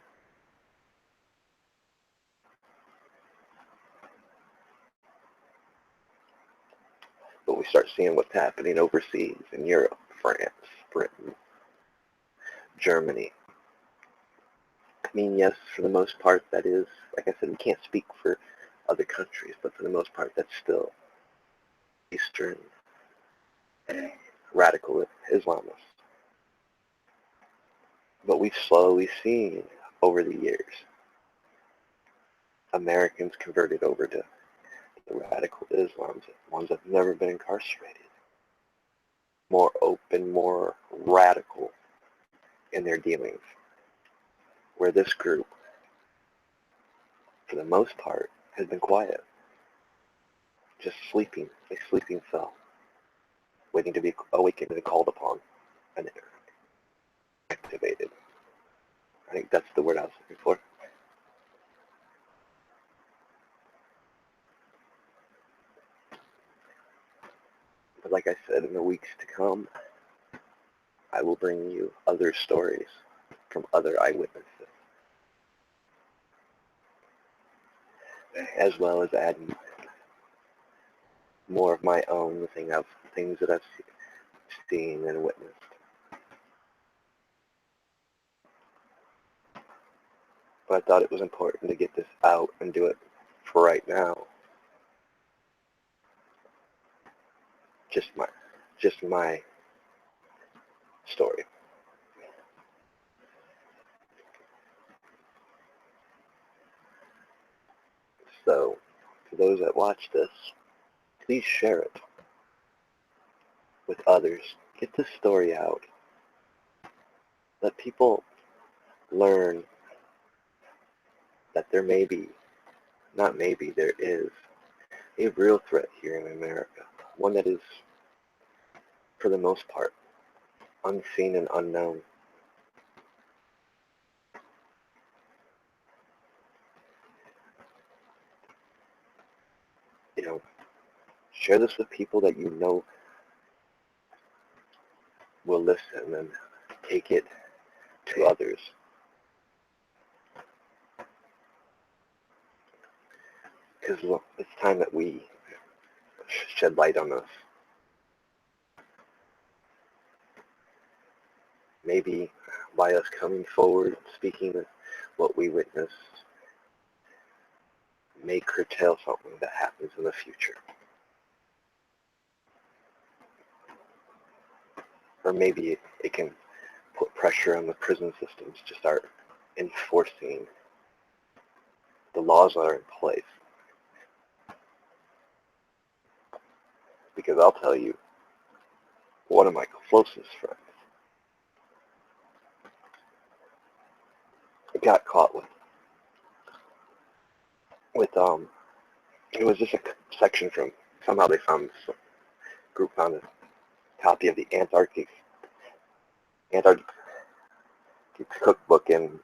But we start seeing what's happening overseas in Europe, France, Britain, Germany. I mean, yes, for the most part, that is, like I said, we can't speak for other countries, but for the most part, that's still Eastern radical Islamists. But we've slowly seen over the years Americans converted over to the radical Islams, ones that have never been incarcerated, more open, more radical in their dealings. Where this group, for the most part, has been quiet, just sleeping, a sleeping cell, waiting to be awakened and called upon and activated. I think that's the word I was looking for. But like I said, in the weeks to come, I will bring you other stories from other eyewitnesses, as well as adding more of my own things that I've seen and witnessed. But I thought it was important to get this out and do it for right now. Just my story. So, for those that watch this, please share it with others. Get this story out. Let people learn that there may be, not maybe, there is a real threat here in America. One that is, for the most part, unseen and unknown. You know, share this with people that you know will listen and take it to others. Because it's time that we shed light on this. Maybe by us coming forward, speaking what we witnessed, may curtail something that happens in the future. Or maybe it can put pressure on the prison systems to start enforcing the laws that are in place. Because I'll tell you, one of my closest friends got caught with it was just a section from, somehow they found, this group found a copy of the Antarctic cookbook in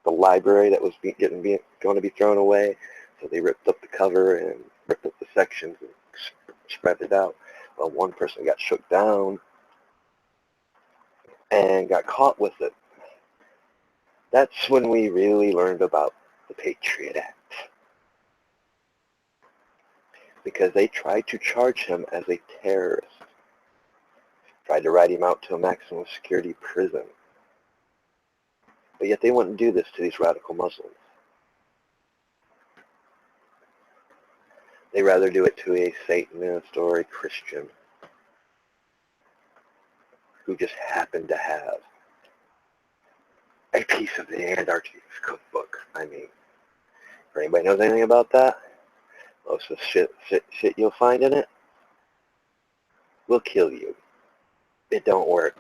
the library that was going to be thrown away. So they ripped up the cover and ripped up the sections and spread it out. Well, one person got shook down and got caught with it. That's when we really learned about the Patriot Act. Because they tried to charge him as a terrorist. Tried to write him out to a maximum security prison. But yet they wouldn't do this to these radical Muslims. They rather do it to a Satanist or a Christian who just happened to have a piece of the Antarctic cookbook. I mean, if anybody knows anything about that, most of the shit you'll find in it will kill you. It don't work.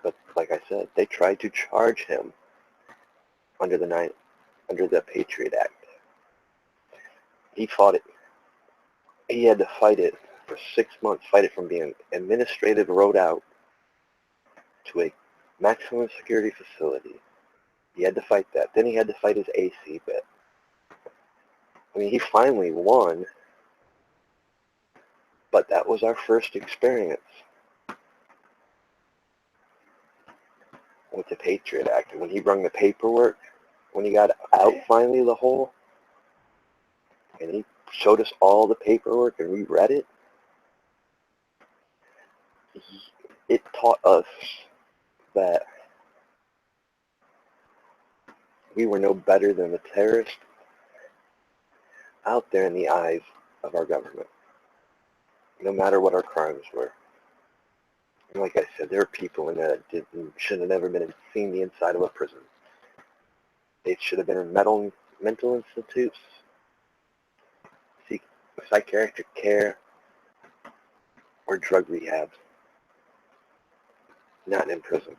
But like I said, they tried to charge him under the Patriot Act. He fought it. He had to fight it for 6 months, fight it from being administrative rode out to a maximum security facility. He had to fight that. Then he had to fight his AC bit. I mean, he finally won, but that was our first experience with the Patriot Act. And when he brought the paperwork, when he got out finally the hole, and he showed us all the paperwork and we read it, it taught us that we were no better than the terrorists out there in the eyes of our government, no matter what our crimes were. And like I said, there are people in there that should have never been seen the inside of a prison. They should have been in mental institutes, seek psychiatric care, or drug rehab, not in prison.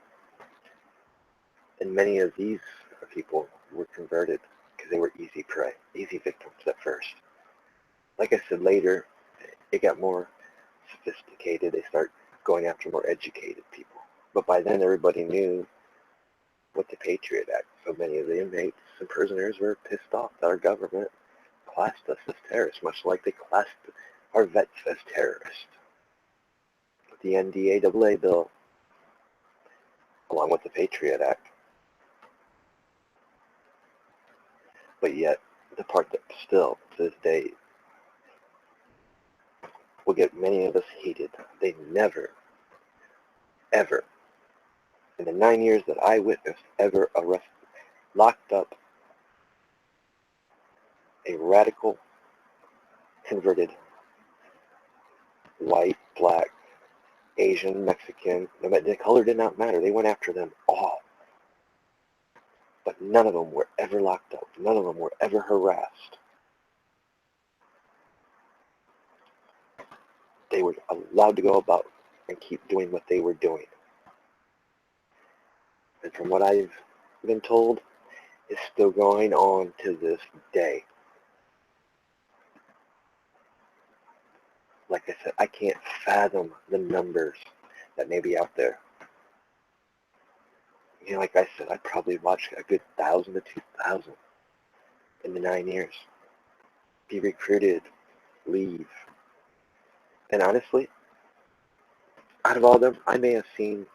And many of these people were converted because they were easy prey, easy victims at first. Like I said, later, it got more sophisticated. They start going after more educated people. But by then, everybody knew what the Patriot Act. So many of the inmates and prisoners were pissed off that our government classed us as terrorists, much like they classed our vets as terrorists. With the NDAA bill, along with the Patriot Act. But yet, the part that still, to this day, will get many of us heated, they never, ever, in the 9 years that I witnessed, ever locked up a radical, converted, white, black, Asian, Mexican, the color did not matter. They went after them all. But none of them were ever locked up. None of them were ever harassed. They were allowed to go about and keep doing what they were doing. And from what I've been told, it's still going on to this day. Like I said, I can't fathom the numbers that may be out there. You know, like I said, I probably watched a good 1,000 to 2,000 in the 9 years. Be recruited, leave. And honestly, out of all of them, I may have seen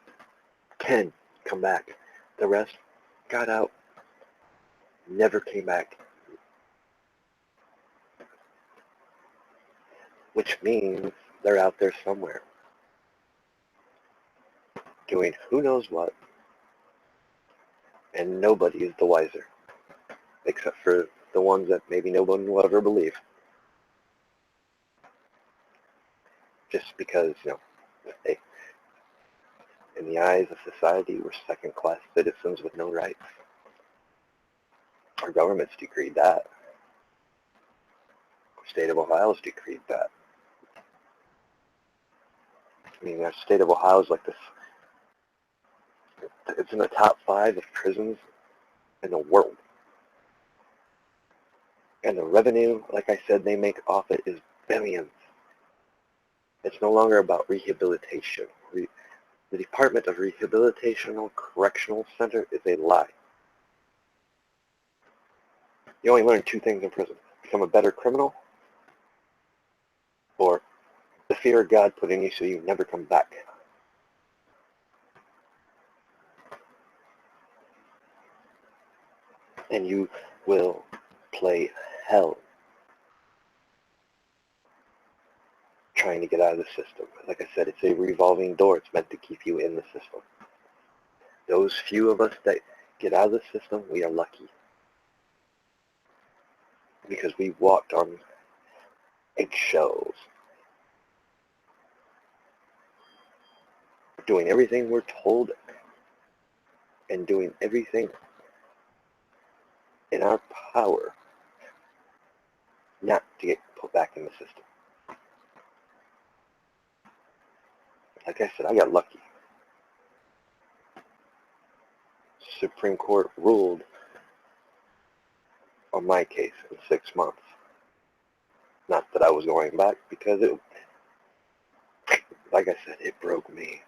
10 come back. The rest got out, never came back. Which means they're out there somewhere, doing who knows what, and nobody is the wiser, except for the ones that maybe no one will ever believe. Just because, they, in the eyes of society, we're second-class citizens with no rights. Our government's decreed that. The state of Ohio's decreed that. I mean, our state of Ohio is like this. It's in the top 5 of prisons in the world. And the revenue, like I said, they make off it is billions. It's no longer about rehabilitation. The Department of Rehabilitational Correctional Center is a lie. You only learn 2 things in prison. Become a better criminal, or the fear of God put in you so you never come back. And you will play hell trying to get out of the system. Like I said, it's a revolving door. It's meant to keep you in the system. Those few of us that get out of the system, we are lucky. Because we walked on eggshells. Doing everything we're told and doing everything in our power not to get put back in the system. Like I said, I got lucky. Supreme Court ruled on my case in 6 months. Not that I was going back, because it, like I said, it broke me.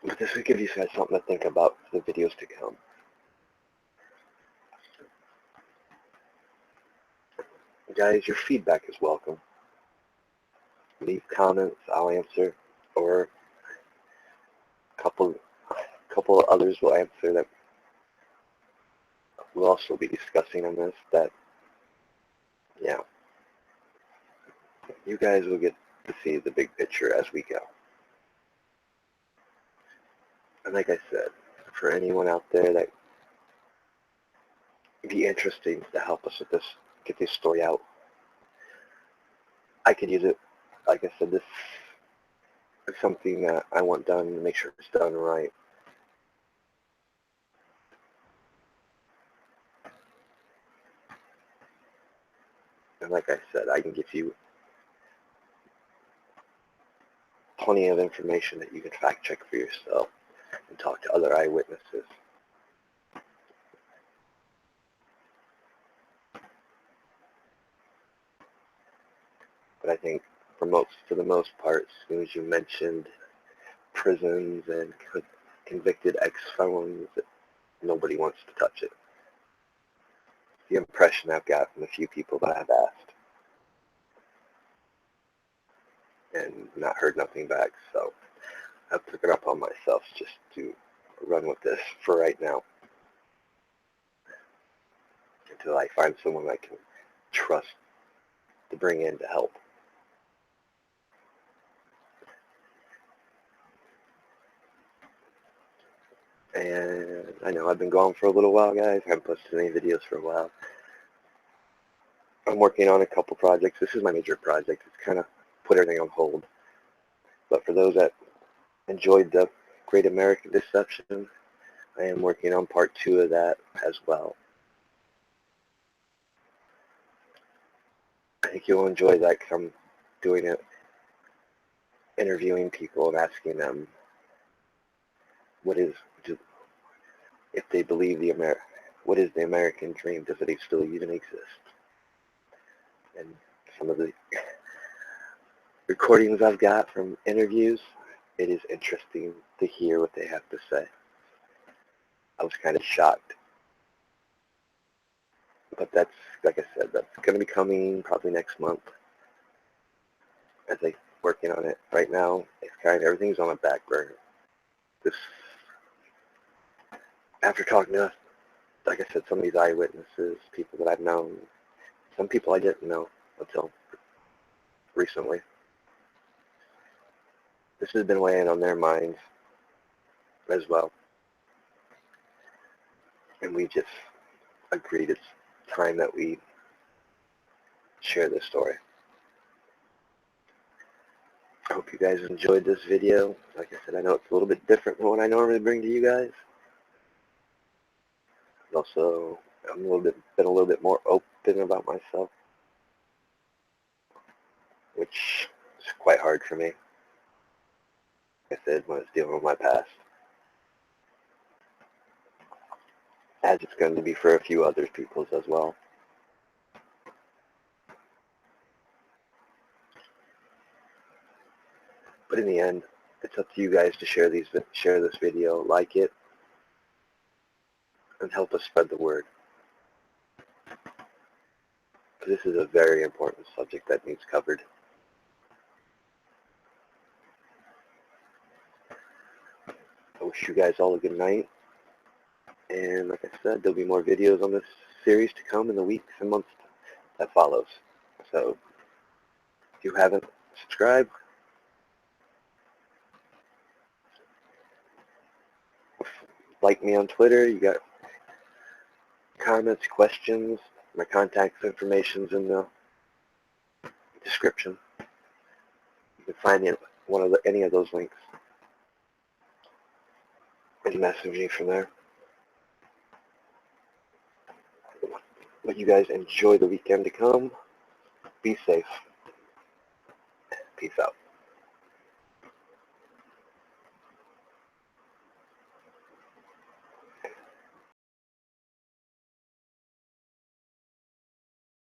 But this will give you guys something to think about for the videos to come. Guys, your feedback is welcome. Leave comments, I'll answer, or a couple of others will answer that we'll also be discussing on this. That, yeah, you guys will get to see the big picture as we go. And like I said, for anyone out there that would be interesting to help us with this, get this story out, I could use it. Like I said, this is something that I want done to make sure it's done right. And like I said, I can give you plenty of information that you can fact check for yourself and talk to other eyewitnesses. But I think for the most part, as soon as you mentioned prisons and convicted ex-felons, nobody wants to touch it. The impression I've got from the few people that I've asked, and not heard nothing back. So I took it up on myself just to run with this for right now until I find someone I can trust to bring in to help. And I know I've been gone for a little while, guys. I haven't posted any videos for a while. I'm working on a couple projects. This is my major project. It's kind of put everything on hold. But for those that enjoyed the Great American Deception, I am working on part 2 of that as well. I think you'll enjoy that because I'm doing it, interviewing people and asking them if they believe what is the American dream? Does it still even exist? And some of the recordings I've got from interviews, it is interesting to hear what they have to say. I was kind of shocked. But that's, like I said, that's going to be coming probably next month as I'm working on it. Right now, it's kind of, everything's on a back burner. This, after talking to, like I said, some of these eyewitnesses, people that I've known, some people I didn't know until recently. This has been weighing on their minds as well. And we just agreed it's time that we share this story. I hope you guys enjoyed this video. Like I said, I know it's a little bit different than what I normally bring to you guys. Also, I'm been a little bit more open about myself, which is quite hard for me. Like I said, when I was dealing with my past, as it's going to be for a few other people's as well. But in the end, it's up to you guys to share this video, like it, and help us spread the word. This is a very important subject that needs covered. I wish you guys all a good night. And like I said, there'll be more videos on this series to come in the weeks and months that follows. So if you haven't subscribed, like me on Twitter. You got comments, questions, my contact information's in the description. You can find any of those links and message me from there. But you guys enjoy the weekend to come. Be safe.